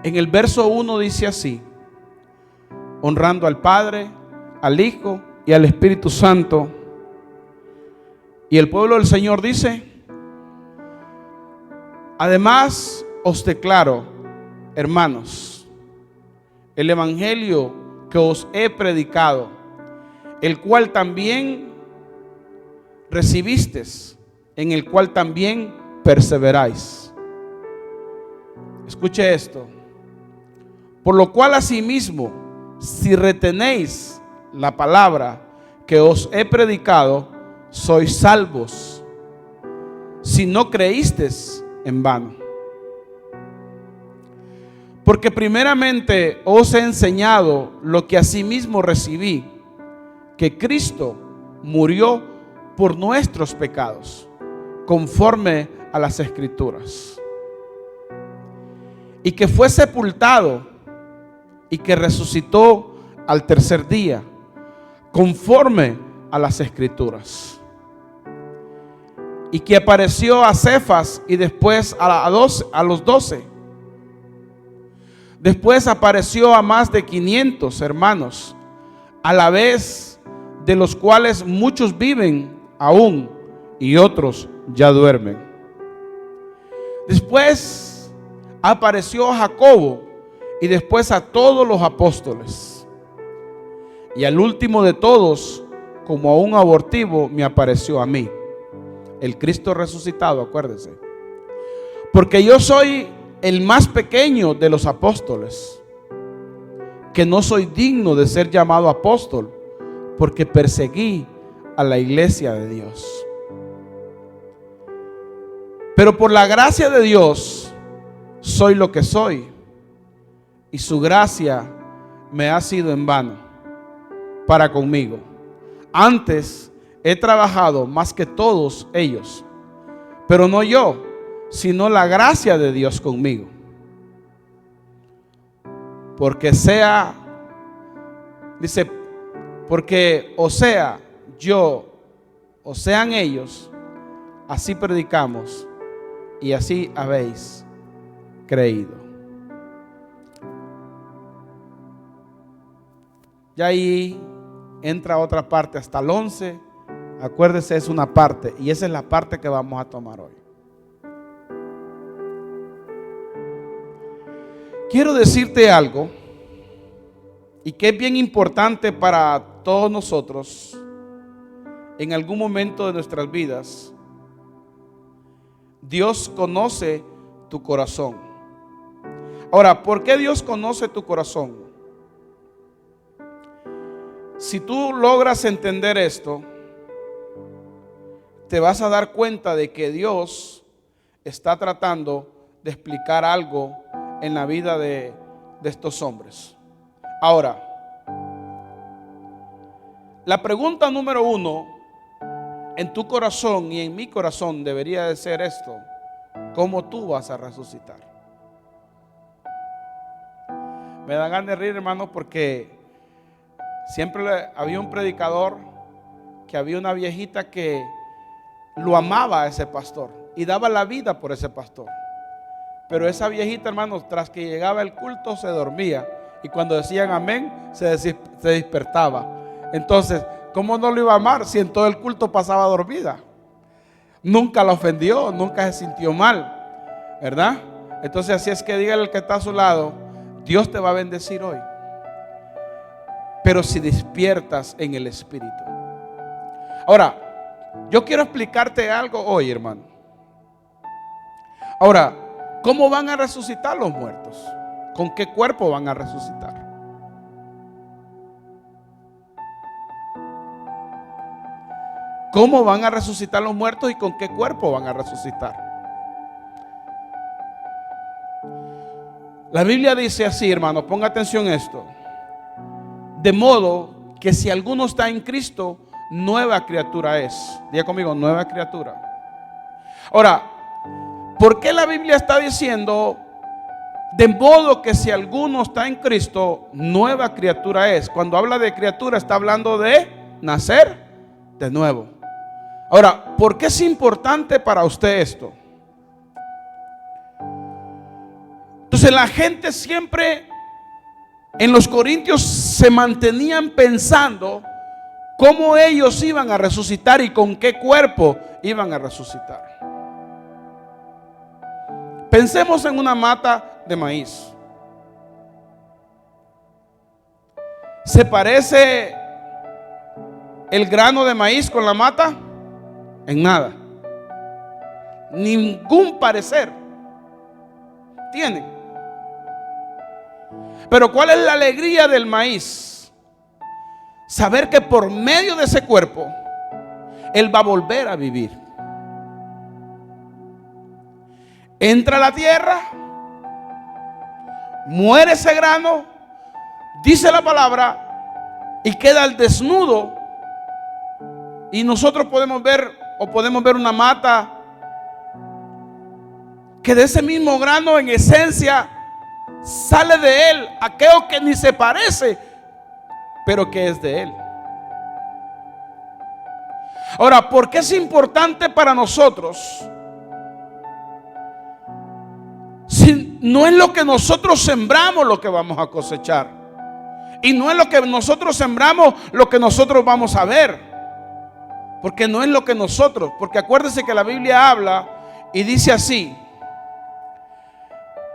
En el verso 1 dice así: honrando al Padre, al Hijo y al Espíritu Santo. Y el pueblo del Señor dice: además os declaro, hermanos, el evangelio que os he predicado, el cual también recibisteis, en el cual también perseveráis. Escuche esto: por lo cual asimismo, si retenéis la palabra que os he predicado, sois salvos, si no creísteis en vano. Porque primeramente os he enseñado lo que asimismo recibí, que Cristo murió por nuestros pecados, conforme a las Escrituras, y que fue sepultado y que resucitó al tercer día, conforme a las Escrituras, y que apareció a Cefas y después a los 12. Después apareció a más de 500 hermanos, a la vez, de los cuales muchos viven aún y otros ya duermen. Después apareció a Jacobo y después a todos los apóstoles. Y al último de todos, como a un abortivo, me apareció a mí, el Cristo resucitado, acuérdense. Porque yo soy el más pequeño de los apóstoles, que no soy digno de ser llamado apóstol, porque perseguí a la iglesia de Dios. Pero por la gracia de Dios soy lo que soy, y su gracia me ha sido en vano para conmigo. Antes he trabajado más que todos ellos, pero no yo, sino la gracia de Dios conmigo. Porque porque o sea yo, o sean ellos, así predicamos y así habéis creído. Y ahí entra otra parte hasta el 11. Acuérdese, es una parte, y esa es la parte que vamos a tomar hoy. Quiero decirte algo, y que es bien importante para todos nosotros en algún momento de nuestras vidas. Dios conoce tu corazón. Ahora, ¿por qué Dios conoce tu corazón? Si tú logras entender esto, te vas a dar cuenta de que Dios está tratando de explicar algo en la vida de estos hombres. Ahora, la pregunta número 1 en tu corazón y en mi corazón debería de ser esto: ¿cómo tú vas a resucitar? Me da ganas de reír, hermano, porque siempre había un predicador, que había una viejita que lo amaba a ese pastor y daba la vida por ese pastor. Pero esa viejita, hermano, tras que llegaba el culto se dormía, y cuando decían amén se despertaba. Entonces, ¿cómo no lo iba a amar si en todo el culto pasaba dormida? Nunca la ofendió, nunca se sintió mal, ¿verdad? Entonces, así es que dígale al que está a su lado: Dios te va a bendecir hoy, pero si despiertas en el Espíritu. Ahora, yo quiero explicarte algo hoy, hermano. Ahora, ¿cómo van a resucitar los muertos? ¿Con qué cuerpo van a resucitar? ¿Cómo van a resucitar los muertos y con qué cuerpo van a resucitar? La Biblia dice así, hermano, ponga atención a esto: de modo que si alguno está en Cristo, nueva criatura es. Diga conmigo: nueva criatura. Ahora, ¿por qué la Biblia está diciendo de modo que si alguno está en Cristo, nueva criatura es? Cuando habla de criatura está hablando de nacer de nuevo. Ahora, ¿por qué es importante para usted esto? Entonces la gente siempre en los corintios se mantenían pensando cómo ellos iban a resucitar y con qué cuerpo iban a resucitar. Pensemos en una mata de maíz. ¿Se parece el grano de maíz con la mata? En nada. Ningún parecer tiene. Pero ¿cuál es la alegría del maíz? Saber que por medio de ese cuerpo él va a volver a vivir. Entra a la tierra, muere ese grano, dice la palabra, y queda al desnudo. Y nosotros podemos ver una mata que de ese mismo grano en esencia sale de él aquello que ni se parece, pero que es de él. Ahora, ¿por qué es importante para nosotros? Si no es lo que nosotros sembramos lo que vamos a cosechar, y no es lo que nosotros sembramos lo que nosotros vamos a ver, porque no es lo que nosotros, porque acuérdense que la Biblia habla y dice así,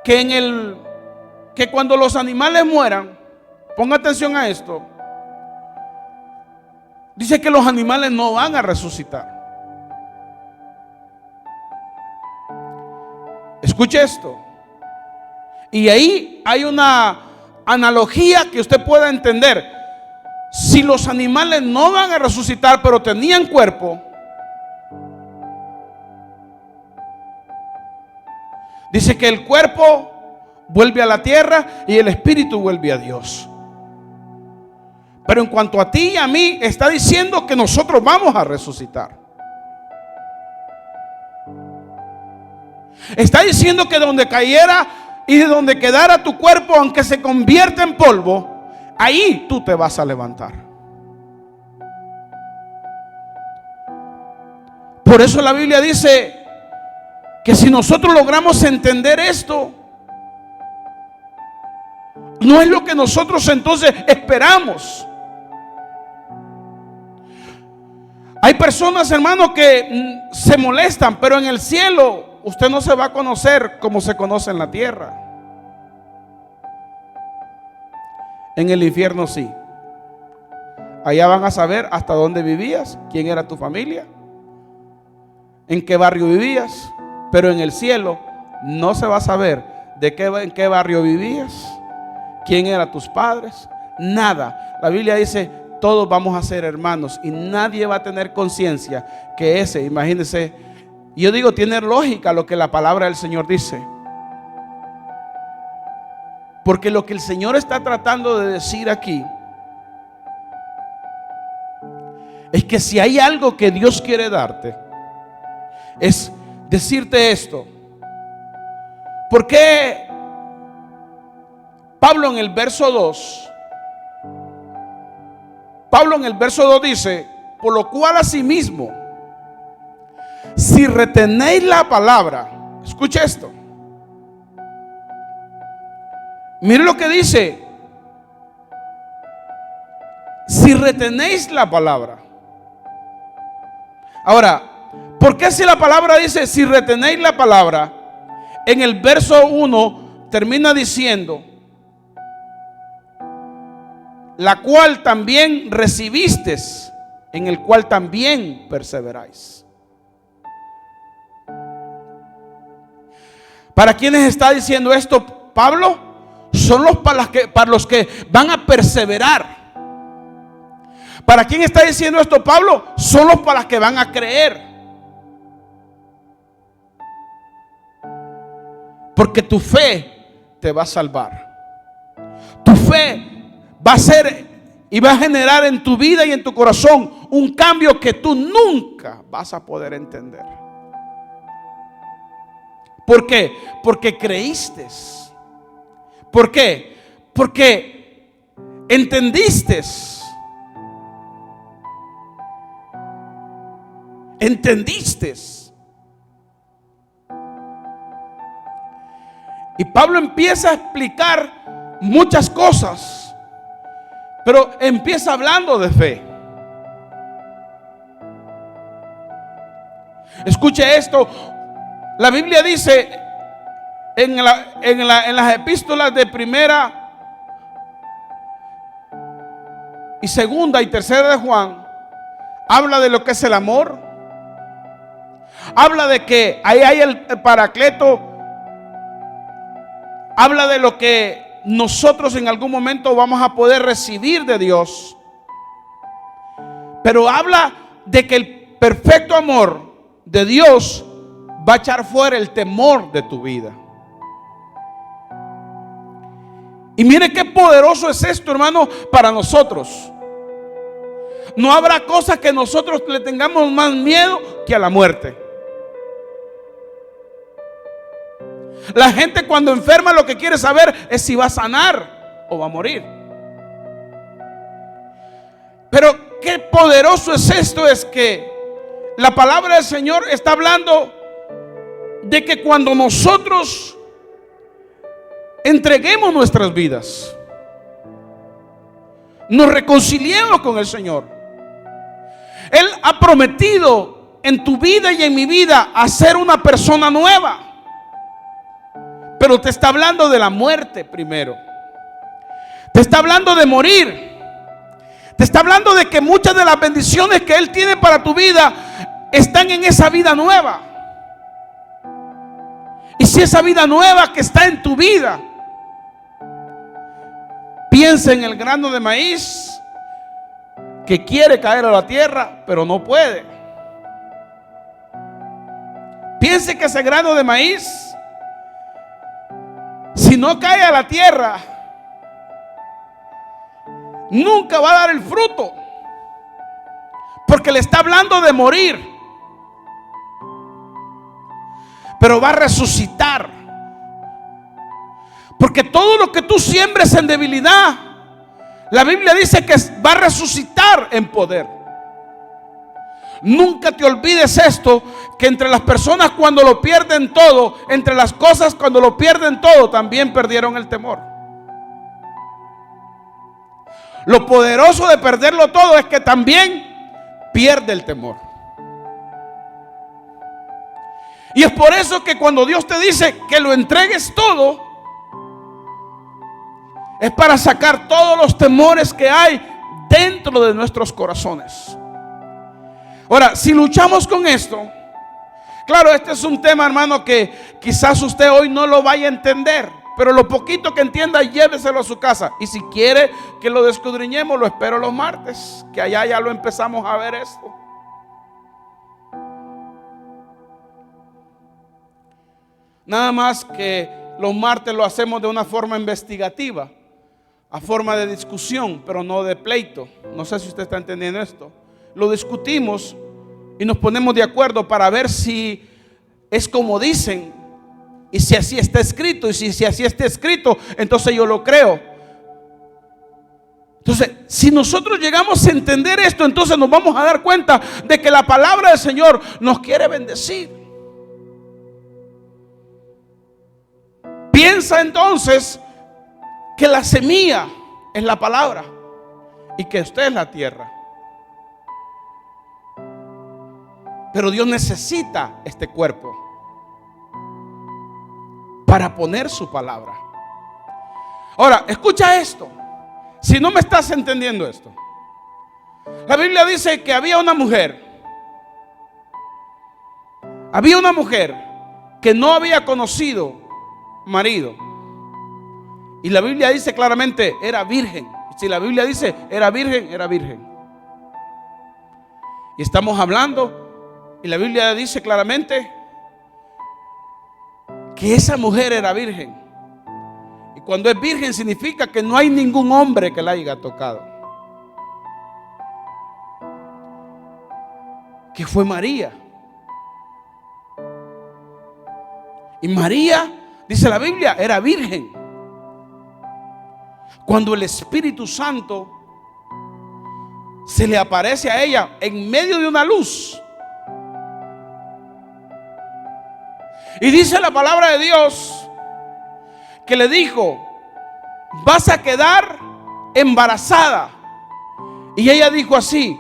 que cuando los animales mueran, ponga atención a esto, dice que los animales no van a resucitar. Escuche esto. Y ahí hay una analogía que usted pueda entender. Si los animales no van a resucitar, pero tenían cuerpo, dice que el cuerpo vuelve a la tierra y el espíritu vuelve a Dios. Pero en cuanto a ti y a mí, está diciendo que nosotros vamos a resucitar. Está diciendo que donde cayera y de donde quedara tu cuerpo, aunque se convierta en polvo, ahí tú te vas a levantar. Por eso la Biblia dice que si nosotros logramos entender esto, no es lo que nosotros entonces esperamos. Hay personas, hermanos, que se molestan, pero en el cielo usted no se va a conocer como se conoce en la tierra. En el infierno sí. Allá van a saber hasta dónde vivías, quién era tu familia, en qué barrio vivías. Pero en el cielo no se va a saber en qué barrio vivías, quién eran tus padres, nada. La Biblia dice, todos vamos a ser hermanos y nadie va a tener conciencia que imagínense, yo digo, tiene lógica lo que la palabra del Señor dice. Porque lo que el Señor está tratando de decir aquí es que si hay algo que Dios quiere darte, es decirte esto. ¿Por qué Pablo en el verso 2 dice, por lo cual asimismo, si retenéis la palabra, escuche esto, mire lo que dice, si retenéis la palabra. Ahora, ¿por qué si la palabra dice si retenéis la palabra? En el verso 1 termina diciendo, la cual también recibisteis, en el cual también perseveráis. ¿Para quiénes está diciendo esto Pablo? Son para los que van a perseverar. ¿Para quién está diciendo esto Pablo? Son los para los que van a creer. Porque tu fe te va a salvar. Tu fe va a ser y va a generar en tu vida y en tu corazón un cambio que tú nunca vas a poder entender. ¿Por qué? Porque creíste. ¿Por qué? Porque entendiste. Y Pablo empieza a explicar muchas cosas, pero empieza hablando de fe. Escuche esto. La Biblia dice en las epístolas de primera y segunda y tercera de Juan, habla de lo que es el amor. Habla de que ahí hay el Paracleto. Habla de lo que nosotros en algún momento vamos a poder recibir de Dios. Pero habla de que el perfecto amor de Dios va a echar fuera el temor de tu vida. Y mire qué poderoso es esto, hermano, para nosotros. No habrá cosa que nosotros le tengamos más miedo que a la muerte. La gente cuando enferma lo que quiere saber es si va a sanar o va a morir. Pero qué poderoso es esto, es que la palabra del Señor está hablando de que cuando nosotros entreguemos nuestras vidas, nos reconciliemos con el Señor, Él ha prometido en tu vida y en mi vida hacer una persona nueva. Pero te está hablando de la muerte primero. Te está hablando de morir. Te está hablando de que muchas de las bendiciones que Él tiene para tu vida están en esa vida nueva. Y si esa vida nueva que está en tu vida, piensa en el grano de maíz que quiere caer a la tierra, pero no puede. Piense que ese grano de maíz, si no cae a la tierra, nunca va a dar el fruto, porque le está hablando de morir. Pero va a resucitar, porque todo lo que tú siembres en debilidad, la Biblia dice que va a resucitar en poder. Nunca te olvides esto, que entre las personas cuando lo pierden todo, entre las cosas cuando lo pierden todo, también perdieron el temor. Lo poderoso de perderlo todo es que también pierde el temor. Y es por eso que cuando Dios te dice que lo entregues todo, es para sacar todos los temores que hay dentro de nuestros corazones. Ahora, si luchamos con esto, claro, este es un tema, hermano, que quizás usted hoy no lo vaya a entender, pero lo poquito que entienda, lléveselo a su casa. Y si quiere que lo escudriñemos, lo espero los martes, que allá ya lo empezamos a ver esto. Nada más que los martes lo hacemos de una forma investigativa, a forma de discusión, pero no de pleito. No sé si usted está entendiendo esto. Lo discutimos y nos ponemos de acuerdo para ver si es como dicen y si así está escrito. Y si así está escrito, entonces yo lo creo. Entonces, si nosotros llegamos a entender esto, entonces nos vamos a dar cuenta de que la palabra del Señor nos quiere bendecir. Piensa entonces que la semilla es la palabra y que usted es la tierra. Pero Dios necesita este cuerpo para poner su palabra. Ahora, escucha esto. Si no me estás entendiendo esto, la Biblia dice que había una mujer que no había conocido marido. Y la Biblia dice claramente, era virgen. Si la Biblia dice, era virgen, era virgen. Y estamos hablando, y la Biblia dice claramente que esa mujer era virgen. Y cuando es virgen significa que no hay ningún hombre que la haya tocado. Que fue María. Y María, dice la Biblia, era virgen cuando el Espíritu Santo se le aparece a ella en medio de una luz. Y dice la palabra de Dios que le dijo: vas a quedar embarazada. Y ella dijo así: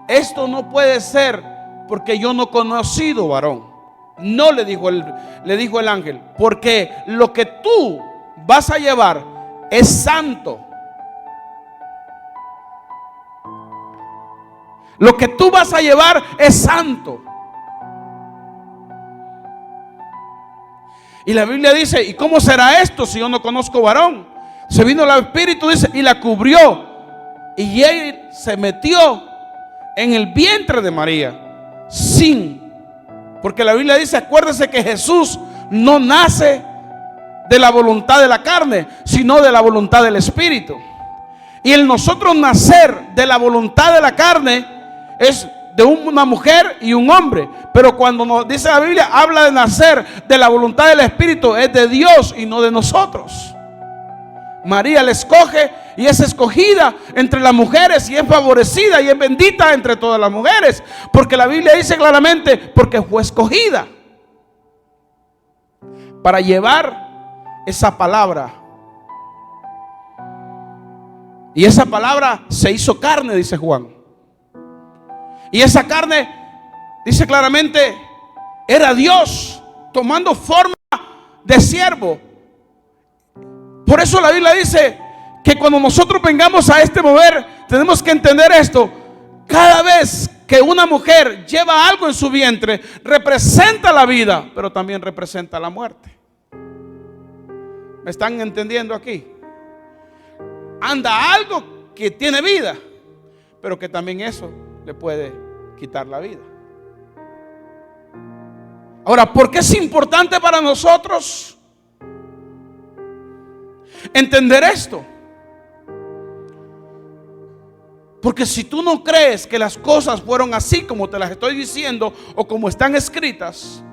esto no puede ser, porque yo no he conocido varón. No, le dijo el ángel, porque lo que tú vas a llevar es santo. Lo que tú vas a llevar es santo. Y la Biblia dice: ¿y cómo será esto si yo no conozco varón? Se vino el Espíritu, dice, y la cubrió, y él se metió en el vientre de María porque la Biblia dice, acuérdese que Jesús no nace de la voluntad de la carne, sino de la voluntad del Espíritu. Y el nosotros nacer de la voluntad de la carne es de una mujer y un hombre, pero cuando nos dice la Biblia, habla de nacer de la voluntad del Espíritu, es de Dios y no de nosotros. María le escoge y es escogida entre las mujeres, y es favorecida y es bendita entre todas las mujeres, porque la Biblia dice claramente, porque fue escogida para llevar esa palabra. Y esa palabra se hizo carne, dice Juan. Y esa carne, dice claramente, era Dios tomando forma de siervo. Por eso la Biblia dice que cuando nosotros vengamos a este mover, tenemos que entender esto. Cada vez que una mujer lleva algo en su vientre, representa la vida, pero también representa la muerte. ¿Me están entendiendo aquí? Anda algo que tiene vida, pero que también eso le puede quitar la vida. Ahora, ¿por qué es importante para nosotros entender esto? Porque si tú no crees que las cosas fueron así como te las estoy diciendo o como están escritas,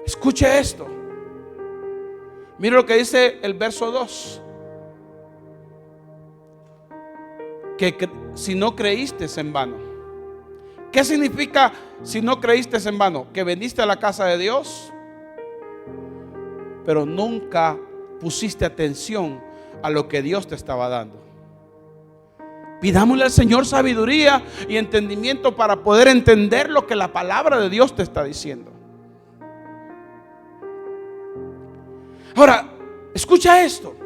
escuche esto. Mira lo que dice el verso 2. Que si no creíste en vano. ¿Qué significa si no creíste en vano? Que veniste a la casa de Dios, pero nunca pusiste atención a lo que Dios te estaba dando. Pidámosle al Señor sabiduría y entendimiento para poder entender lo que la palabra de Dios te está diciendo. Ahora, escucha esto.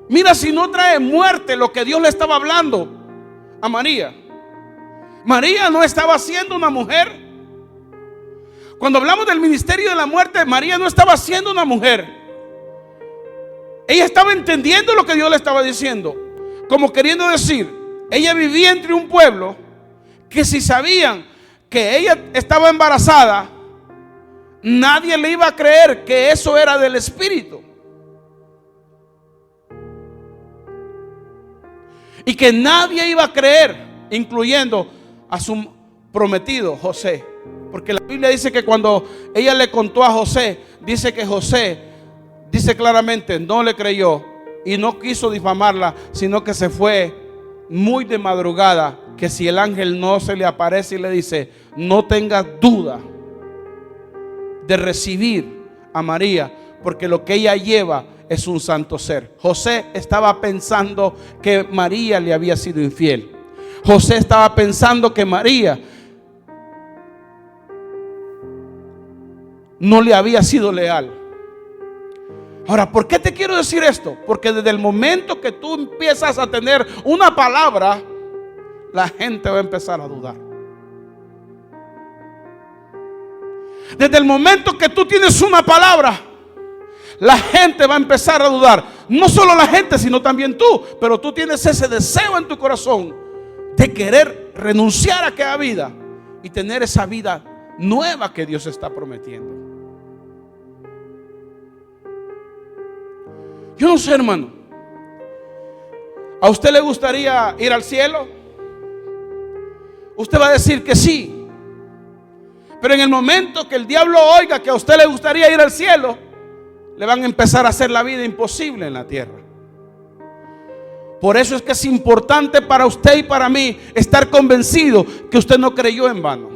Mira si no trae muerte lo que Dios le estaba hablando a María. María no estaba siendo una mujer. Cuando hablamos del ministerio de la muerte, María no estaba siendo una mujer. Ella estaba entendiendo lo que Dios le estaba diciendo, como queriendo decir, ella vivía entre un pueblo que si sabían que ella estaba embarazada, nadie le iba a creer que eso era del Espíritu. Y que nadie iba a creer, incluyendo a su prometido José. Porque la Biblia dice que cuando ella le contó a José, dice que José, dice claramente, no le creyó y no quiso difamarla, sino que se fue muy de madrugada, que si el ángel no se le aparece y le dice, no tengas duda de recibir a María, porque lo que ella lleva es un santo ser. José estaba pensando que María le había sido infiel. José estaba pensando que María no le había sido leal. Ahora, ¿por qué te quiero decir esto? Porque desde el momento que tú empiezas a tener una palabra, la gente va a empezar a dudar. Desde el momento que tú tienes una palabra, la gente va a empezar a dudar. No solo la gente, sino también tú. Pero tú tienes ese deseo en tu corazón de querer renunciar a aquella vida y tener esa vida nueva que Dios está prometiendo. Yo no sé, hermano, ¿a usted le gustaría ir al cielo? Usted va a decir que sí. Pero en el momento que el diablo oiga que a usted le gustaría ir al cielo, le van a empezar a hacer la vida imposible en la tierra. Por eso es que es importante para usted y para mí estar convencido que usted no creyó en vano.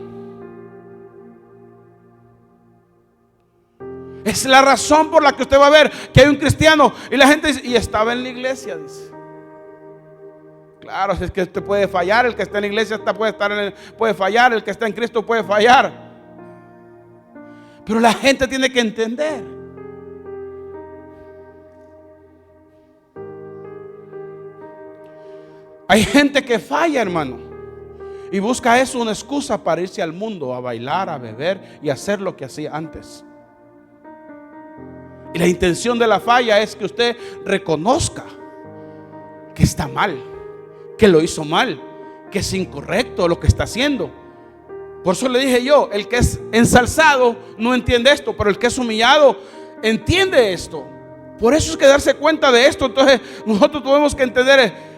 Es la razón por la que usted va a ver que hay un cristiano y la gente dice, y estaba en la iglesia, dice. Claro, es que usted puede fallar, el que está en la iglesia puede fallar, el que está en Cristo puede fallar. Pero la gente tiene que entender. Hay gente que falla, hermano, y busca eso una excusa para irse al mundo, a bailar, a beber y hacer lo que hacía antes. Y la intención de la falla es que usted reconozca que está mal, que lo hizo mal, que es incorrecto lo que está haciendo. Por eso le dije yo, el que es ensalzado no entiende esto, pero el que es humillado entiende esto. Por eso es que darse cuenta de esto. Entonces nosotros tenemos que entender.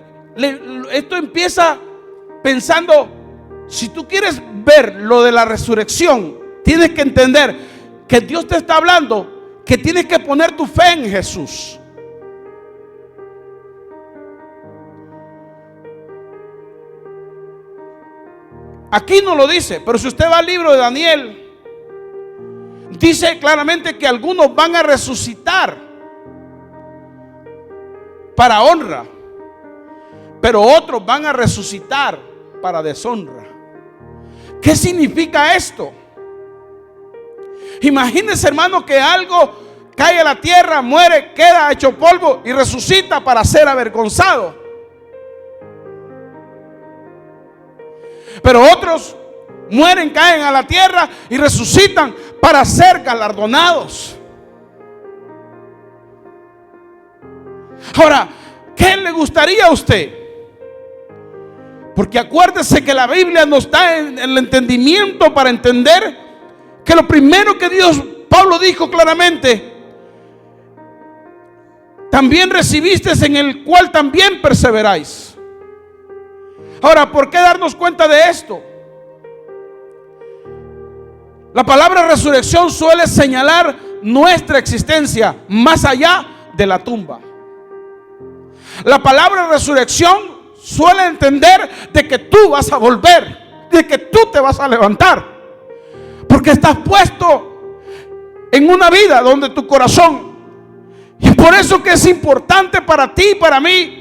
Esto empieza pensando, si tú quieres ver lo de la resurrección, tienes que entender que Dios te está hablando, que tienes que poner tu fe en Jesús. Aquí no lo dice, pero si usted va al libro de Daniel, dice claramente que algunos van a resucitar para honra, pero otros van a resucitar para deshonra. ¿Qué significa esto? Imagínense, hermano, que algo cae a la tierra, muere, queda hecho polvo y resucita para ser avergonzado. Pero otros mueren, caen a la tierra y resucitan para ser galardonados. Ahora, ¿qué le gustaría a usted? Porque acuérdese que la Biblia nos da el entendimiento para entender que lo primero que Pablo dijo claramente, también recibiste en el cual también perseveráis. Ahora, ¿por qué darnos cuenta de esto? La palabra resurrección suele señalar nuestra existencia más allá de la tumba. La palabra resurrección suele entender de que tú vas a volver, de que tú te vas a levantar, porque estás puesto en una vida donde tu corazón, y por eso que es importante para ti y para mí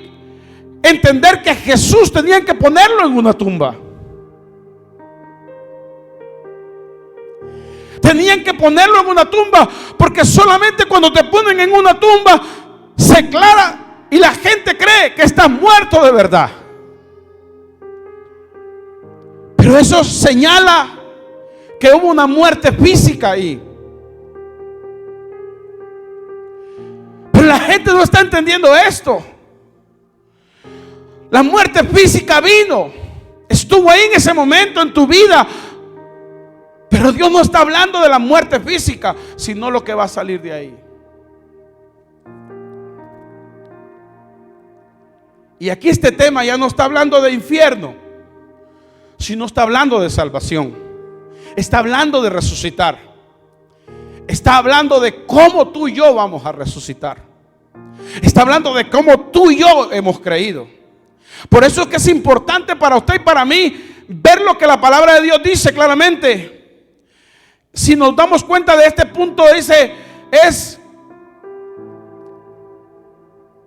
entender que Jesús tenían que ponerlo en una tumba. Tenían que ponerlo en una tumba, porque solamente cuando te ponen en una tumba se aclara y la gente cree que estás muerto de verdad. Pero eso señala que hubo una muerte física ahí. Pero la gente no está entendiendo esto. La muerte física vino, estuvo ahí en ese momento en tu vida. Pero Dios no está hablando de la muerte física, sino lo que va a salir de ahí. Y aquí este tema ya no está hablando de infierno, sino está hablando de salvación. Está hablando de resucitar. Está hablando de cómo tú y yo vamos a resucitar. Está hablando de cómo tú y yo hemos creído. Por eso es que es importante para usted y para mí ver lo que la palabra de Dios dice claramente. Si nos damos cuenta de este punto, dice,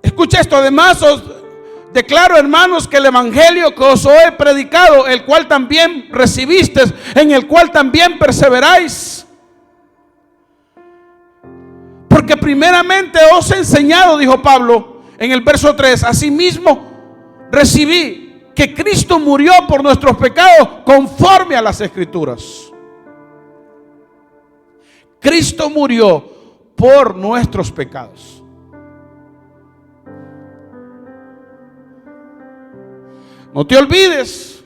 escucha esto, además os declaro, hermanos, que el evangelio que os he predicado, el cual también recibisteis, en el cual también perseveráis. Porque primeramente os he enseñado, dijo Pablo en el verso 3, asimismo recibí que Cristo murió por nuestros pecados conforme a las Escrituras. Cristo murió por nuestros pecados. No te olvides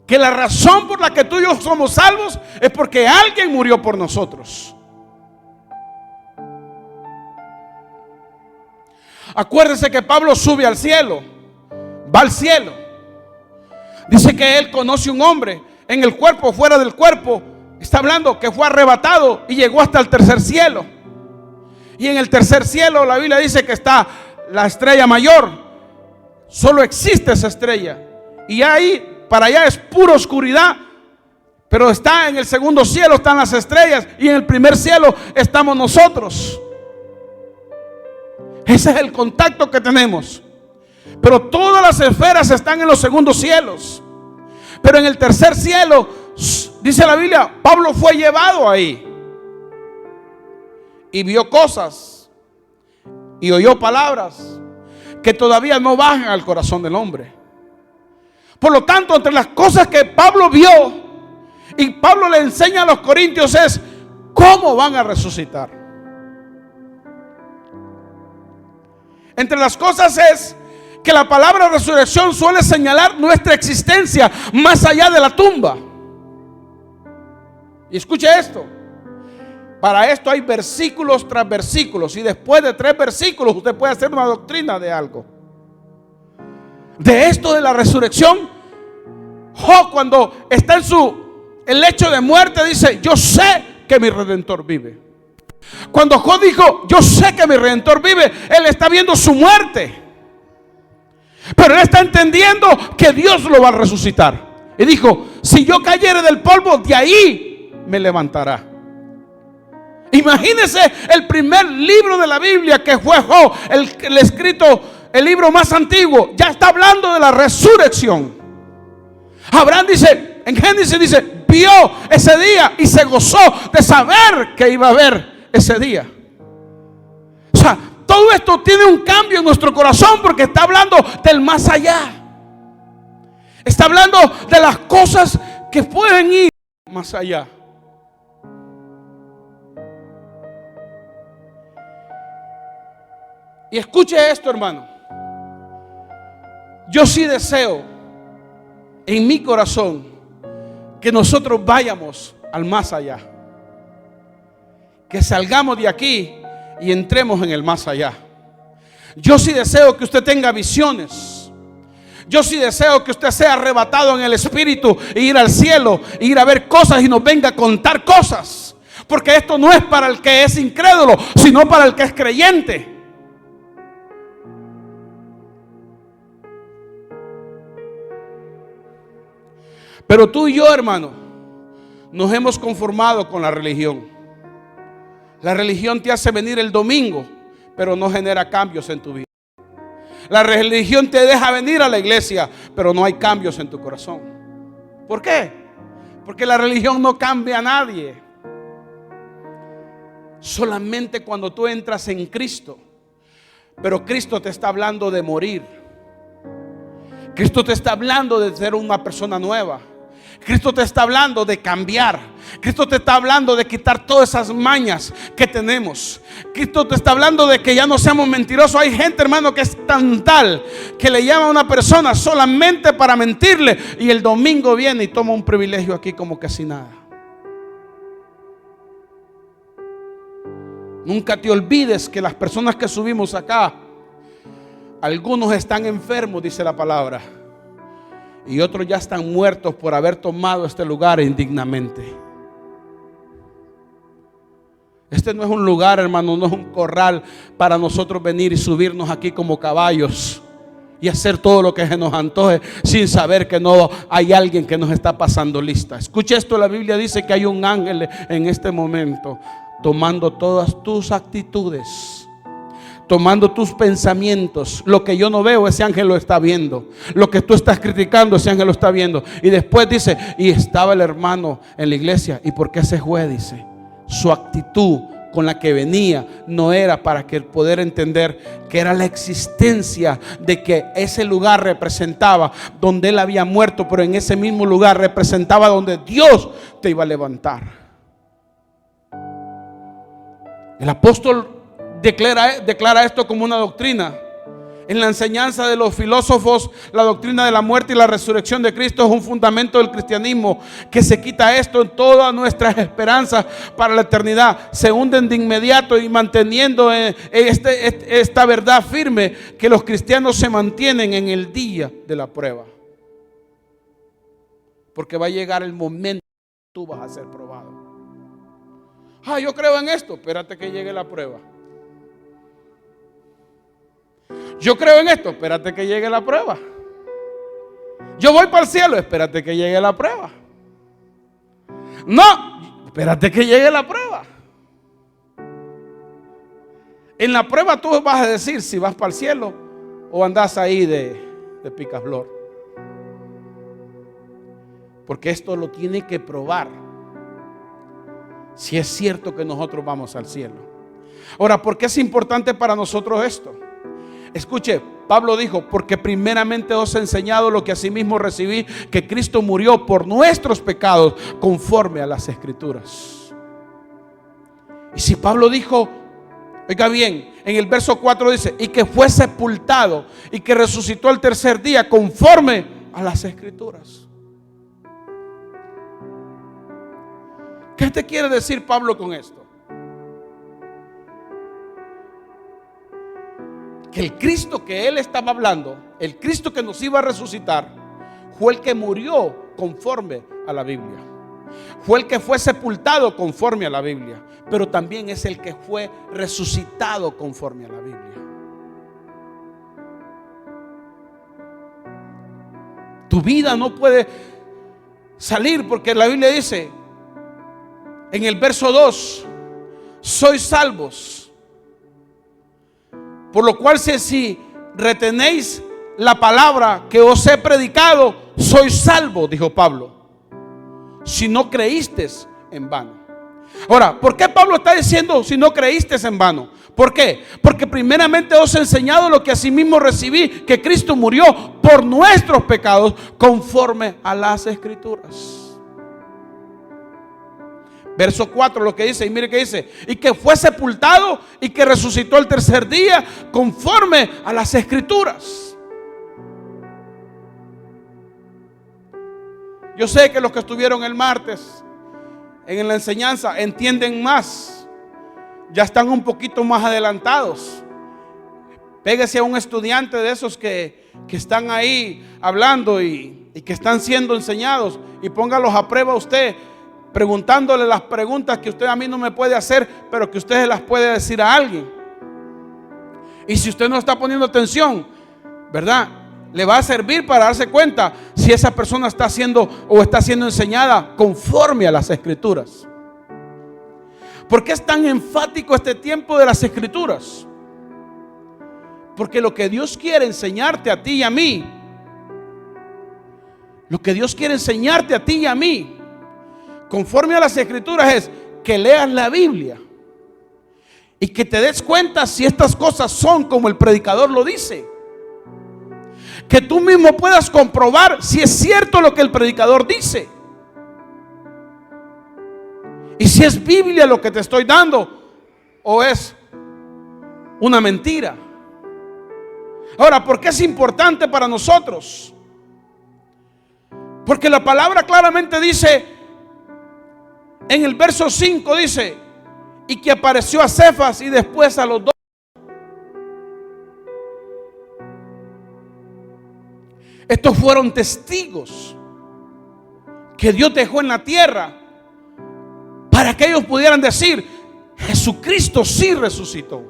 que la razón por la que tú y yo somos salvos es porque alguien murió por nosotros. Acuérdense que Pablo sube al cielo, va al cielo. Dice que él conoce un hombre en el cuerpo o fuera del cuerpo. Está hablando que fue arrebatado y llegó hasta el tercer cielo. Y en el tercer cielo la Biblia dice que está la estrella mayor. Solo existe esa estrella. Y ahí, para allá es pura oscuridad. Pero está en el segundo cielo, están las estrellas. Y en el primer cielo estamos nosotros. Ese es el contacto que tenemos. Pero todas las esferas están en los segundos cielos. Pero en el tercer cielo, dice la Biblia, Pablo fue llevado ahí. Y vio cosas. Y oyó palabras que todavía no bajan al corazón del hombre. Por lo tanto, entre las cosas que Pablo vio y Pablo le enseña a los corintios es cómo van a resucitar. Entre las cosas es que la palabra resurrección suele señalar nuestra existencia más allá de la tumba. Y escuche esto. Para esto hay versículos tras versículos. Y después de 3 versículos usted puede hacer una doctrina de algo. De esto de la resurrección, Job, cuando está en el lecho de muerte, dice: yo sé que mi Redentor vive. Cuando Job dijo: yo sé que mi Redentor vive, él está viendo su muerte. Pero él está entendiendo que Dios lo va a resucitar. Y dijo: si yo cayere del polvo, de ahí me levantará. Imagínense el primer libro de la Biblia, que fue Job, el escrito, el libro más antiguo, ya está hablando de la resurrección. Abraham dice, en Génesis dice, vio ese día y se gozó de saber que iba a haber ese día. O sea, todo esto tiene un cambio en nuestro corazón porque está hablando del más allá. Está hablando de las cosas que pueden ir más allá. Y escuche esto, hermano. Yo sí deseo en mi corazón que nosotros vayamos al más allá. Que salgamos de aquí y entremos en el más allá. Yo sí deseo que usted tenga visiones. Yo sí deseo que usted sea arrebatado en el espíritu e ir al cielo, e ir a ver cosas y nos venga a contar cosas. Porque esto no es para el que es incrédulo, sino para el que es creyente. Pero tú y yo, hermano, nos hemos conformado con la religión. La religión te hace venir el domingo, pero no genera cambios en tu vida. La religión te deja venir a la iglesia, pero no hay cambios en tu corazón. ¿Por qué? Porque la religión no cambia a nadie. Solamente cuando tú entras en Cristo. Pero Cristo te está hablando de morir. Cristo te está hablando de ser una persona nueva. Cristo te está hablando de cambiar. Cristo te está hablando de quitar todas esas mañas que tenemos. Cristo te está hablando de que ya no seamos mentirosos. Hay gente, hermano, que es tan tal que le llama a una persona solamente para mentirle, y el domingo viene y toma un privilegio aquí como que sin nada. Nunca te olvides que las personas que subimos acá, algunos están enfermos, dice la palabra, y otros ya están muertos por haber tomado este lugar indignamente. Este no es un lugar, hermano, no es un corral para nosotros venir y subirnos aquí como caballos y hacer todo lo que se nos antoje sin saber que no hay alguien que nos está pasando lista. Escuche esto, la Biblia dice que hay un ángel en este momento tomando todas tus actitudes, tomando tus pensamientos. Lo que yo no veo, ese ángel lo está viendo. Lo que tú estás criticando, ese ángel lo está viendo. Y después dice, y estaba el hermano en la iglesia. ¿Y por qué se fue? Dice, su actitud con la que venía no era para que poder entender que era la existencia de que ese lugar representaba donde él había muerto, pero en ese mismo lugar representaba donde Dios te iba a levantar. El apóstol declara esto como una doctrina. En la enseñanza de los filósofos, la doctrina de la muerte y la resurrección de Cristo es un fundamento del cristianismo. Que se quita esto, en todas nuestras esperanzas para la eternidad se hunden de inmediato, y manteniendo esta verdad firme, que los cristianos se mantienen en el día de la prueba. Porque va a llegar el momento que tú vas a ser probado. Yo creo en esto. Espérate que llegue la prueba. Yo creo en esto, espérate que llegue la prueba. Yo voy para el cielo, espérate que llegue la prueba. No, espérate que llegue la prueba. En la prueba tú vas a decir si vas para el cielo o andas ahí de picaflor. Porque esto lo tiene que probar si es cierto que nosotros vamos al cielo. Ahora, ¿por qué es importante para nosotros esto? Escuche, Pablo dijo, porque primeramente os he enseñado lo que asimismo recibí, que Cristo murió por nuestros pecados conforme a las Escrituras. Y si Pablo dijo, oiga bien, en el verso 4 dice, y que fue sepultado y que resucitó al tercer día conforme a las Escrituras. ¿Qué te quiere decir Pablo con esto? Que el Cristo que él estaba hablando, el Cristo que nos iba a resucitar, fue el que murió conforme a la Biblia. Fue el que fue sepultado conforme a la Biblia, pero también es el que fue resucitado conforme a la Biblia. Tu vida no puede salir porque la Biblia dice en el verso 2, sois salvos. Por lo cual si retenéis la palabra que os he predicado, sois salvos, dijo Pablo, si no creísteis en vano. Ahora, ¿por qué Pablo está diciendo si no creísteis en vano? ¿Por qué? Porque primeramente os he enseñado lo que asimismo recibí, que Cristo murió por nuestros pecados conforme a las Escrituras. Verso 4 lo que dice, y mire que dice, y que fue sepultado y que resucitó el tercer día conforme a las Escrituras. Yo sé que los que estuvieron el martes en la enseñanza entienden más, ya están un poquito más adelantados. Pégase a un estudiante de esos que están ahí hablando y que están siendo enseñados y póngalos a prueba usted, preguntándole las preguntas que usted a mí no me puede hacer, pero que usted las puede decir a alguien. Y si usted no está poniendo atención, ¿verdad?, le va a servir para darse cuenta si esa persona está siendo o está siendo enseñada conforme a las Escrituras. ¿Por qué es tan enfático este tiempo de las Escrituras? Porque lo que Dios quiere enseñarte a ti y a mí, lo que Dios quiere enseñarte a ti y a mí conforme a las Escrituras es que leas la Biblia y que te des cuenta si estas cosas son como el predicador lo dice. Que tú mismo puedas comprobar si es cierto lo que el predicador dice y si es Biblia lo que te estoy dando o es una mentira. Ahora, ¿por qué es importante para nosotros? Porque la palabra claramente dice, en el verso 5 dice, y que apareció a Cefas y después a los 2. Estos fueron testigos que Dios dejó en la tierra para que ellos pudieran decir, Jesucristo sí resucitó.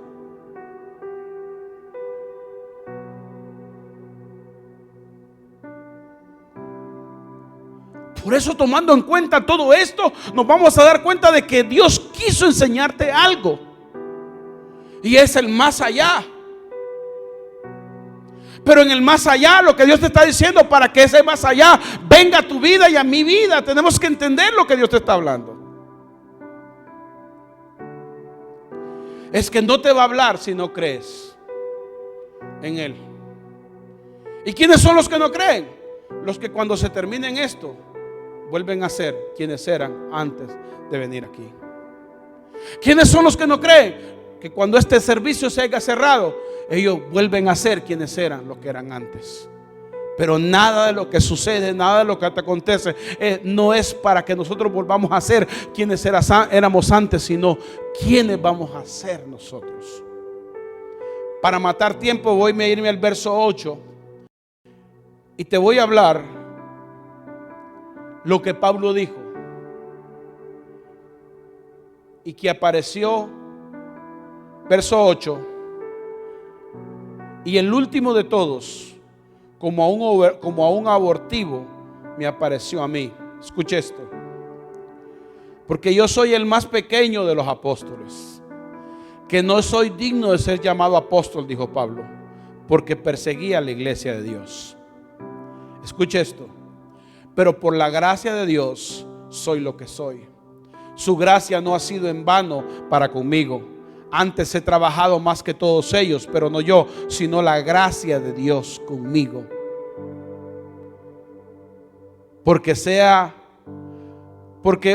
Por eso, tomando en cuenta todo esto, nos vamos a dar cuenta de que Dios quiso enseñarte algo, y es el más allá. Pero en el más allá, lo que Dios te está diciendo, para que ese más allá venga a tu vida y a mi vida, tenemos que entender lo que Dios te está hablando. Es que no te va a hablar si no crees en Él. ¿Y quiénes son los que no creen? Los que cuando se terminen esto vuelven a ser quienes eran antes de venir aquí. ¿Quiénes son los que no creen? Que cuando este servicio se haya cerrado, ellos vuelven a ser quienes eran los que eran antes. Pero nada de lo que sucede, nada de lo que te acontece, no es para que nosotros volvamos a ser quienes éramos antes, sino quienes vamos a ser nosotros. Para matar tiempo voy a irme al verso 8 y te voy a hablar lo que Pablo dijo y que apareció, verso 8, Y el último de todos, como a un abortivo, me apareció a mí. Escuche esto. Porque yo soy el más pequeño de los apóstoles, que no soy digno de ser llamado apóstol, dijo Pablo, porque perseguía a la iglesia de Dios. Escuche esto. Pero por la gracia de Dios soy lo que soy. Su gracia no ha sido en vano para conmigo. Antes he trabajado más que todos ellos, pero no yo, sino la gracia de Dios conmigo. Porque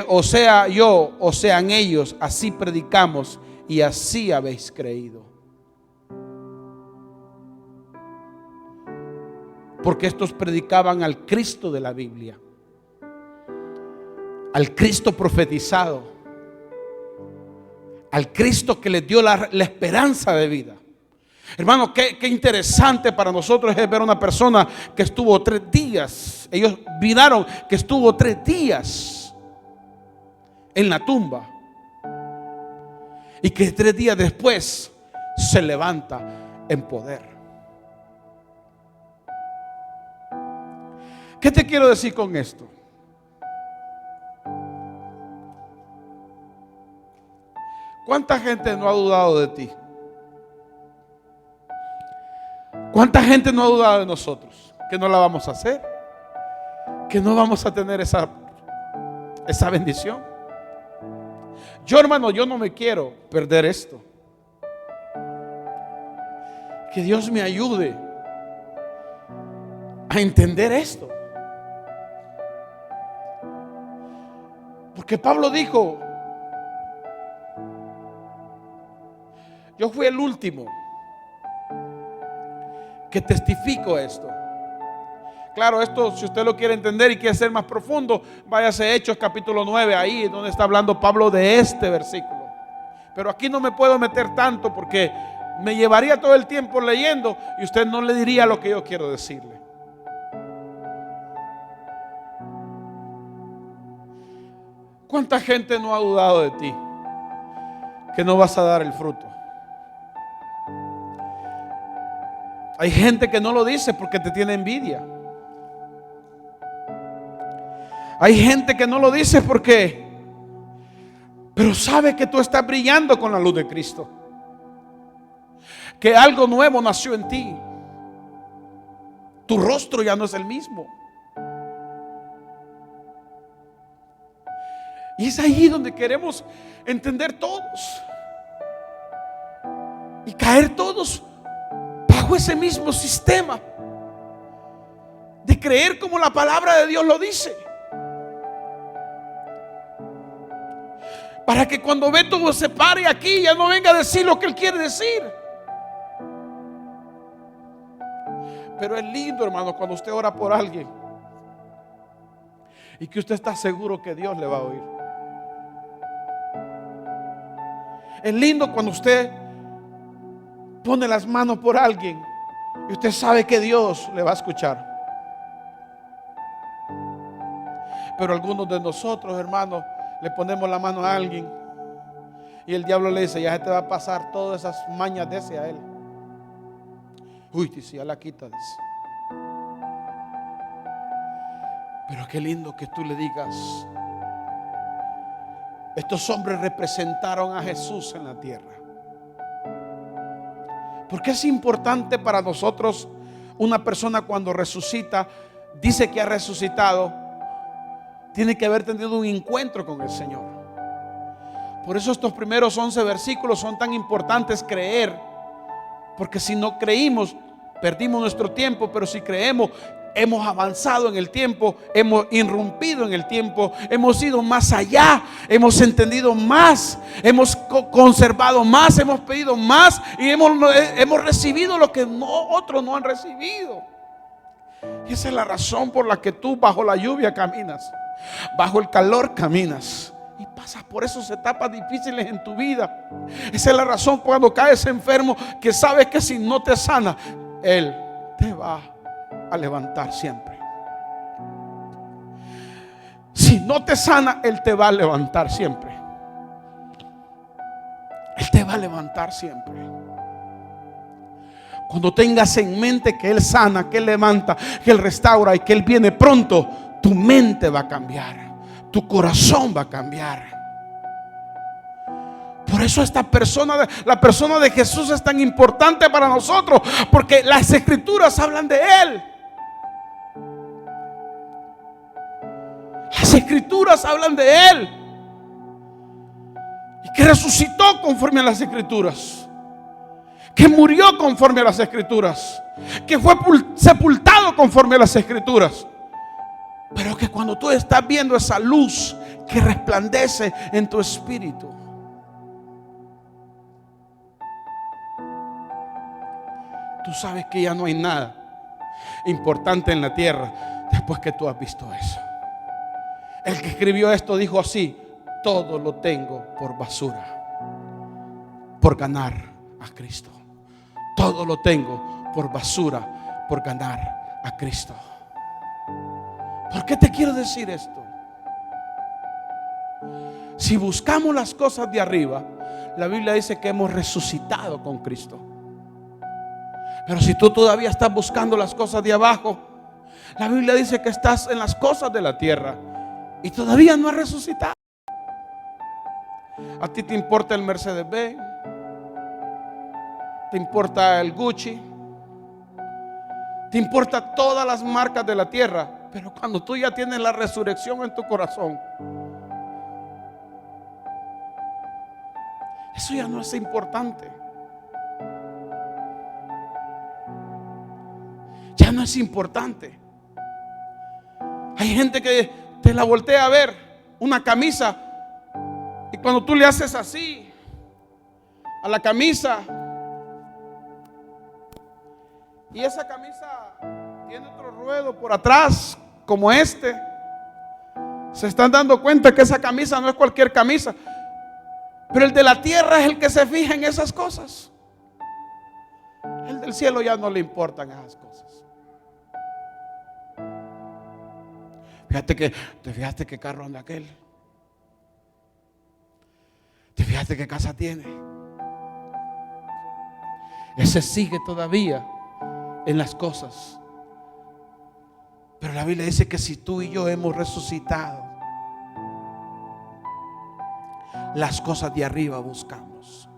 o sea yo o sean ellos, así predicamos y así habéis creído. Porque estos predicaban al Cristo de la Biblia, al Cristo profetizado, al Cristo que les dio la esperanza de vida. Hermano, qué interesante para nosotros es ver a una persona que estuvo 3 días. Ellos miraron que estuvo 3 días en la tumba y que 3 días después se levanta en poder. ¿Qué te quiero decir con esto? ¿Cuánta gente no ha dudado de ti? ¿Cuánta gente no ha dudado de nosotros? Que no la vamos a hacer, que no vamos a tener esa bendición. Yo, hermano, yo no me quiero perder esto. Que Dios me ayude a entender esto. Porque Pablo dijo: yo fui el último que testifico esto. Claro, esto, si usted lo quiere entender y quiere ser más profundo, váyase a Hechos capítulo 9, ahí es donde está hablando Pablo de este versículo. Pero aquí no me puedo meter tanto porque me llevaría todo el tiempo leyendo y usted no le diría lo que yo quiero decirle. ¿Cuánta gente no ha dudado de ti? Que no vas a dar el fruto. Hay gente que no lo dice porque te tiene envidia. Hay gente que no lo dice pero sabe que tú estás brillando con la luz de Cristo, que algo nuevo nació en ti. Tu rostro ya no es el mismo. Y es ahí donde queremos entender todos y caer todos bajo ese mismo sistema de creer como la palabra de Dios lo dice, para que cuando Beto se pare aquí ya no venga a decir lo que él quiere decir. Pero es lindo, hermano, cuando usted ora por alguien y que usted está seguro que Dios le va a oír. Es lindo cuando usted pone las manos por alguien y usted sabe que Dios le va a escuchar. Pero algunos de nosotros, hermanos, le ponemos la mano a alguien y el diablo le dice: ya se te va a pasar todas esas mañas de ese a él. Uy, si ya la quita, dice. Pero qué lindo que tú le digas: estos hombres representaron a Jesús en la tierra. Porque es importante para nosotros una persona cuando resucita, dice que ha resucitado, tiene que haber tenido un encuentro con el Señor. Por eso estos primeros 11 versículos son tan importantes creer, porque si no creímos, perdimos nuestro tiempo. Pero si creemos, hemos avanzado en el tiempo, hemos irrumpido en el tiempo, hemos ido más allá, hemos entendido más, hemos conservado más, hemos pedido más y hemos recibido lo que otros no han recibido. Y esa es la razón por la que tú bajo la lluvia caminas, bajo el calor caminas y pasas por esas etapas difíciles en tu vida. Esa es la razón cuando caes enfermo, que sabes que si no te sana, Él te va a levantar siempre. Si no te sana, Él te va a levantar siempre. Él te va a levantar siempre. cuando tengas en mente que Él sana, que Él levanta, que Él restaura y que Él viene pronto, tu mente va a cambiar, tu corazón va a cambiar. Por eso la persona de Jesús es tan importante para nosotros, porque las Escrituras hablan de Él. Las Escrituras hablan de Él, y que resucitó conforme a las Escrituras, que murió conforme a las Escrituras, que fue sepultado conforme a las Escrituras. Pero que cuando tú estás viendo esa luz que resplandece en tu espíritu, tú sabes que ya no hay nada importante en la tierra después que tú has visto eso. El que escribió esto dijo así: todo lo tengo por basura por ganar a Cristo. Todo lo tengo por basura por ganar a Cristo. ¿Por qué te quiero decir esto? Si buscamos las cosas de arriba, la Biblia dice que hemos resucitado con Cristo. Pero si tú todavía estás buscando las cosas de abajo, la Biblia dice que estás en las cosas de la tierra y todavía no has resucitado. A ti te importa el Mercedes-Benz, te importa el Gucci, te importa todas las marcas de la tierra. Pero cuando tú ya tienes la resurrección en tu corazón, eso ya no es importante. Ya no es importante. Hay gente que te la voltea a ver, una camisa, y cuando tú le haces así a la camisa, y esa camisa tiene otro ruedo por atrás como este, se están dando cuenta que esa camisa no es cualquier camisa. Pero el de la tierra es el que se fija en esas cosas. El del cielo ya no le importan esas cosas. ¿Te fijaste qué carro anda aquel? ¿Te fijaste qué casa tiene? Ese sigue todavía en las cosas. Pero la Biblia dice que si tú y yo hemos resucitado, las cosas de arriba buscamos.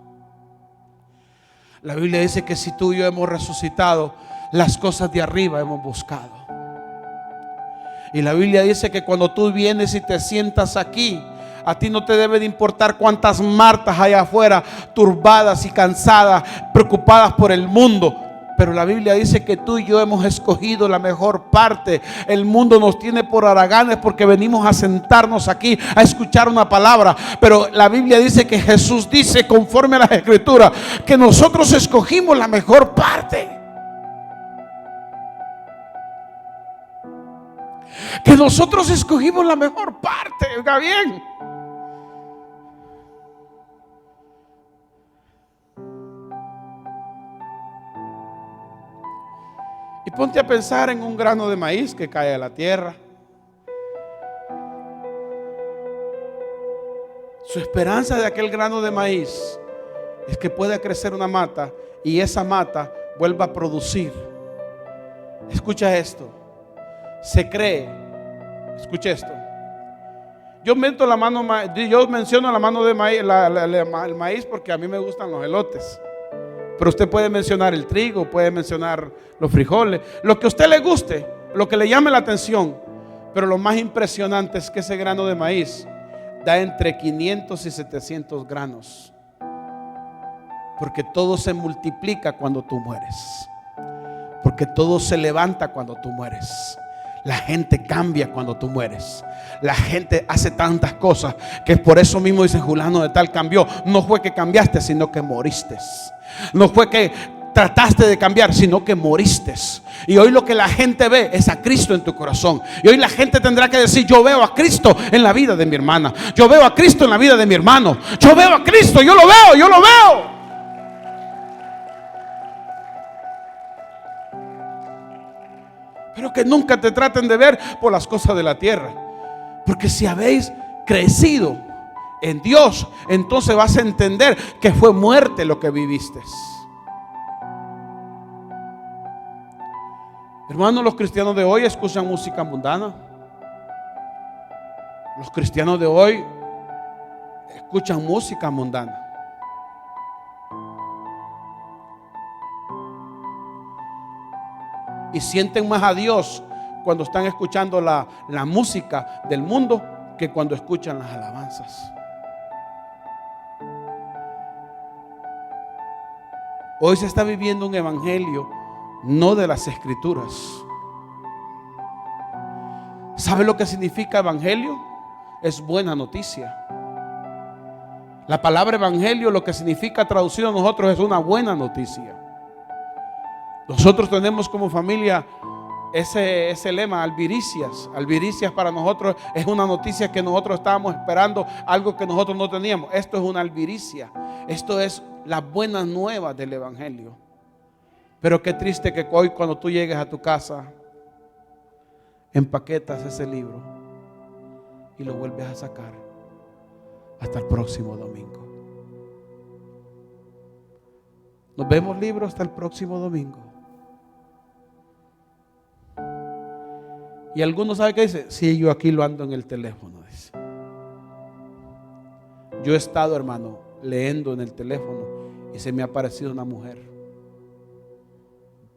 La Biblia dice que si tú y yo hemos resucitado, las cosas de arriba hemos buscado. Y la Biblia dice que cuando tú vienes y te sientas aquí, a ti no te debe de importar cuántas Martas hay afuera, turbadas y cansadas, preocupadas por el mundo. Pero la Biblia dice que tú y yo hemos escogido la mejor parte. El mundo nos tiene por haraganes porque venimos a sentarnos aquí a escuchar una palabra. Pero la Biblia dice que Jesús dice, conforme a las Escrituras, que nosotros escogimos la mejor parte. Que nosotros escogimos la mejor parte. Oiga bien. Y ponte a pensar en un grano de maíz que cae a la tierra. Su esperanza de aquel grano de maíz es que pueda crecer una mata y esa mata vuelva a producir. Escucha esto. Se cree, escucha esto. Yo menciono la mano de maíz, el maíz, porque a mí me gustan los elotes. Pero usted puede mencionar el trigo, puede mencionar los frijoles, lo que a usted le guste, lo que le llame la atención. Pero lo más impresionante es que ese grano de maíz da entre 500 y 700 granos. Porque todo se multiplica cuando tú mueres. Porque todo se levanta cuando tú mueres. La gente cambia cuando tú mueres. La gente hace tantas cosas que por eso mismo dice fulano de tal cambió. No fue que cambiaste, sino que moriste. No fue que trataste de cambiar, sino que moriste. Y hoy lo que la gente ve es a Cristo en tu corazón. Y hoy la gente tendrá que decir: yo veo a Cristo en la vida de mi hermana, yo veo a Cristo en la vida de mi hermano, yo veo a Cristo, yo lo veo, yo lo veo. Pero que nunca te traten de ver por las cosas de la tierra. Porque si habéis crecido en Dios, entonces vas a entender que fue muerte lo que viviste. Hermanos, los cristianos de hoy escuchan música mundana. Los cristianos de hoy escuchan música mundana. Y sienten más a Dios cuando están escuchando la música del mundo que cuando escuchan las alabanzas. Hoy se está viviendo un evangelio no de las escrituras. ¿Sabe lo que significa evangelio? Es buena noticia. La palabra evangelio, lo que significa traducido a nosotros, es una buena noticia. Nosotros tenemos como familia ese lema, alviricias. Alviricias para nosotros es una noticia que nosotros estábamos esperando, algo que nosotros no teníamos. Esto es una alviricia. Esto es las buenas nuevas del evangelio. Pero qué triste que hoy, cuando tú llegues a tu casa, empaquetas ese libro y lo vuelves a sacar hasta el próximo domingo. Nos vemos libros hasta el próximo domingo. Y algunos saben qué dice: sí, yo aquí lo ando en el teléfono, dice. Yo he estado, hermano, leyendo en el teléfono y se me ha aparecido una mujer.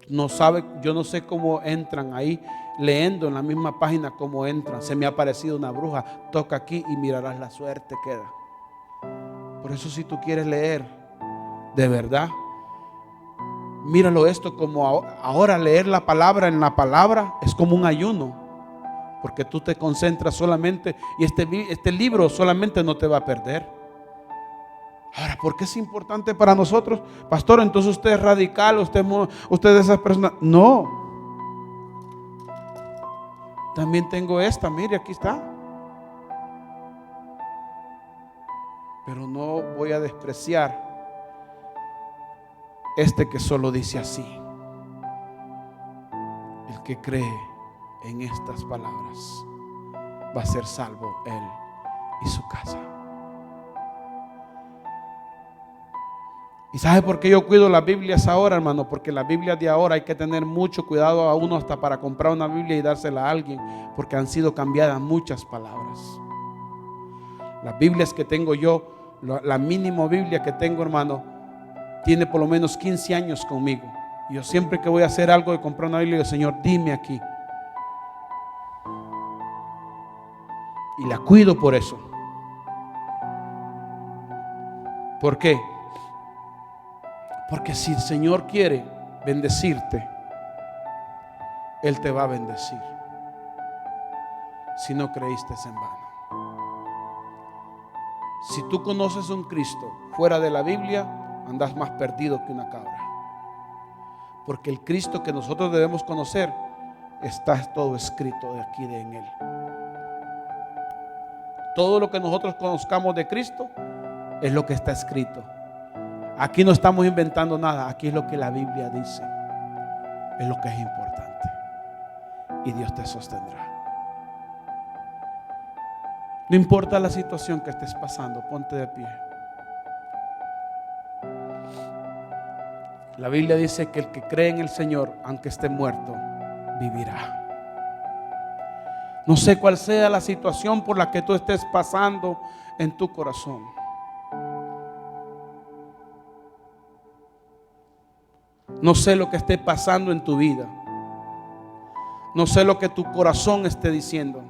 No sabe, yo no sé cómo entran ahí, leyendo en la misma página cómo entran. Se me ha aparecido una bruja. Toca aquí y mirarás la suerte que da. Por eso, si tú quieres leer de verdad, míralo esto como ahora leer la palabra en la palabra es como un ayuno. Porque tú te concentras solamente y este libro solamente no te va a perder. Ahora, ¿por qué es importante para nosotros? Pastor, entonces usted es radical, usted es esa persona. No. También tengo esta, mire, aquí está. Pero no voy a despreciar este que solo dice así: el que cree en estas palabras va a ser salvo él y su casa. ¿Y sabe por qué yo cuido las Biblias ahora, hermano? Porque las Biblias de ahora hay que tener mucho cuidado a uno hasta para comprar una Biblia y dársela a alguien, porque han sido cambiadas muchas palabras. Las Biblias que tengo yo, la mínima Biblia que tengo, hermano, tiene por lo menos 15 años conmigo. Y yo siempre que voy a hacer algo de comprar una Biblia, digo: Señor, dime aquí. Y la cuido por eso. ¿Por qué? Porque si el Señor quiere bendecirte, Él te va a bendecir. Si no creíste en vano. Si tú conoces un Cristo fuera de la Biblia, andas más perdido que una cabra. Porque el Cristo que nosotros debemos conocer está todo escrito de aquí en Él. Todo lo que nosotros conozcamos de Cristo es lo que está escrito. Aquí no estamos inventando nada. Aquí es lo que la Biblia dice. Es lo que es importante. Y Dios te sostendrá. No importa la situación que estés pasando, ponte de pie. La Biblia dice que el que cree en el Señor, aunque esté muerto, vivirá. No sé cuál sea la situación por la que tú estés pasando en tu corazón. No sé lo que esté pasando en tu vida. No sé lo que tu corazón esté diciendo.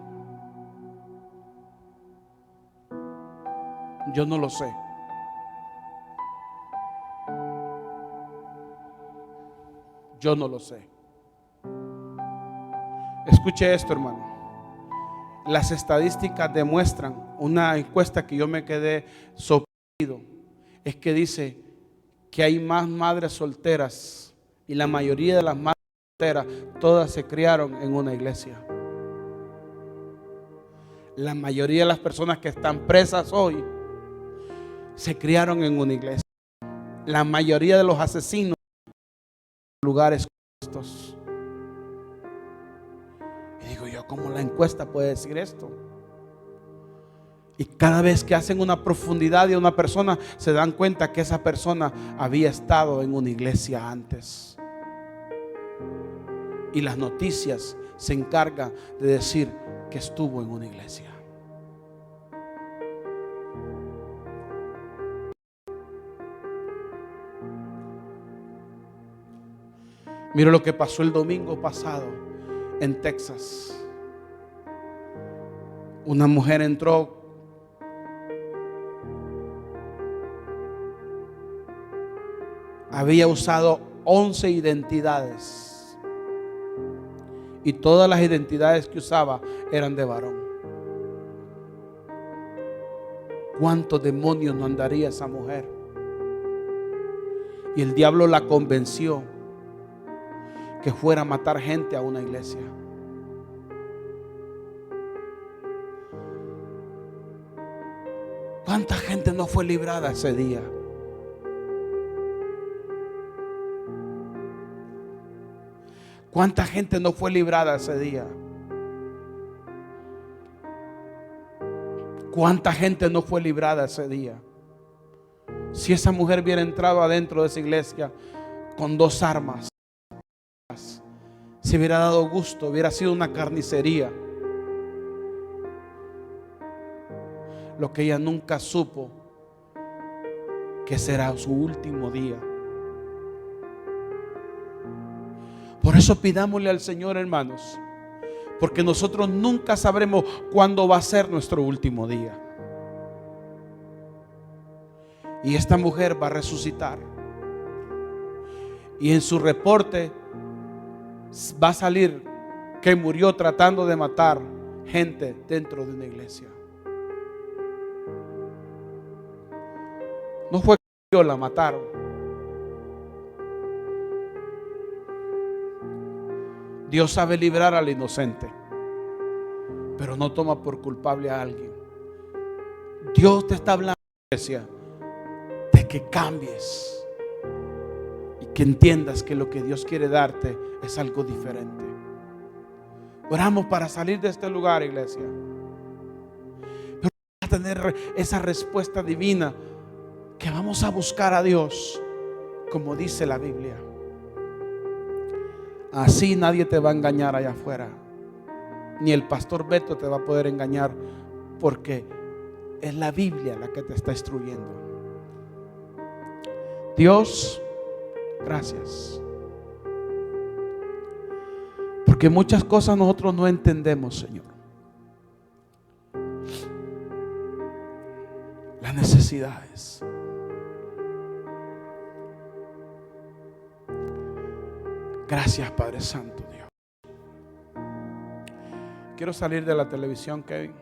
Yo no lo sé. Yo no lo sé. Escuche esto, hermano. Las estadísticas demuestran, una encuesta que yo me quedé sorprendido, es que dice que hay más madres solteras, y la mayoría de las madres solteras todas se criaron en una iglesia. La mayoría de las personas que están presas hoy se criaron en una iglesia. La mayoría de los asesinos en lugares como estos. Y digo yo, ¿cómo la encuesta puede decir esto? Y cada vez que hacen una profundidad de una persona, se dan cuenta que esa persona había estado en una iglesia antes. y las noticias se encargan de decir que estuvo en una iglesia. Mira lo que pasó el domingo pasado en Texas. Una mujer entró había usado 11 identidades y todas las identidades que usaba eran de varón. ¿Cuántos demonios no andaría esa mujer? Y el diablo la convenció que fuera a matar gente a una iglesia. ¿Cuánta gente no fue librada ese día? ¿Cuánta gente no fue librada ese día? ¿Cuánta gente no fue librada ese día? Si esa mujer hubiera entrado adentro de esa iglesia con 2 armas, se hubiera dado gusto, hubiera sido una carnicería. Lo que ella nunca supo, que será su último día. Por eso pidámosle al Señor, hermanos, porque nosotros nunca sabremos cuándo va a ser nuestro último día. Y esta mujer va a resucitar, y en su reporte va a salir que murió tratando de matar gente dentro de una iglesia. No fue que la mataron. Dios sabe librar al inocente, pero no toma por culpable a alguien. Dios te está hablando, iglesia, de que cambies y que entiendas que lo que Dios quiere darte es algo diferente. Oramos para salir de este lugar, iglesia, pero para tener esa respuesta divina, que vamos a buscar a Dios como dice la Biblia. Así nadie te va a engañar allá afuera, ni el pastor Beto te va a poder engañar, porque es la Biblia la que te está instruyendo. Dios, gracias, porque muchas cosas nosotros no entendemos, Señor. Las necesidades. Gracias, Padre Santo, Dios. Quiero salir de la televisión, Kevin.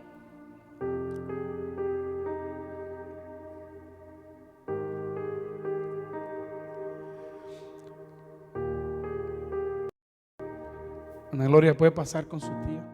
Ana Gloria, ¿puede pasar con su tía?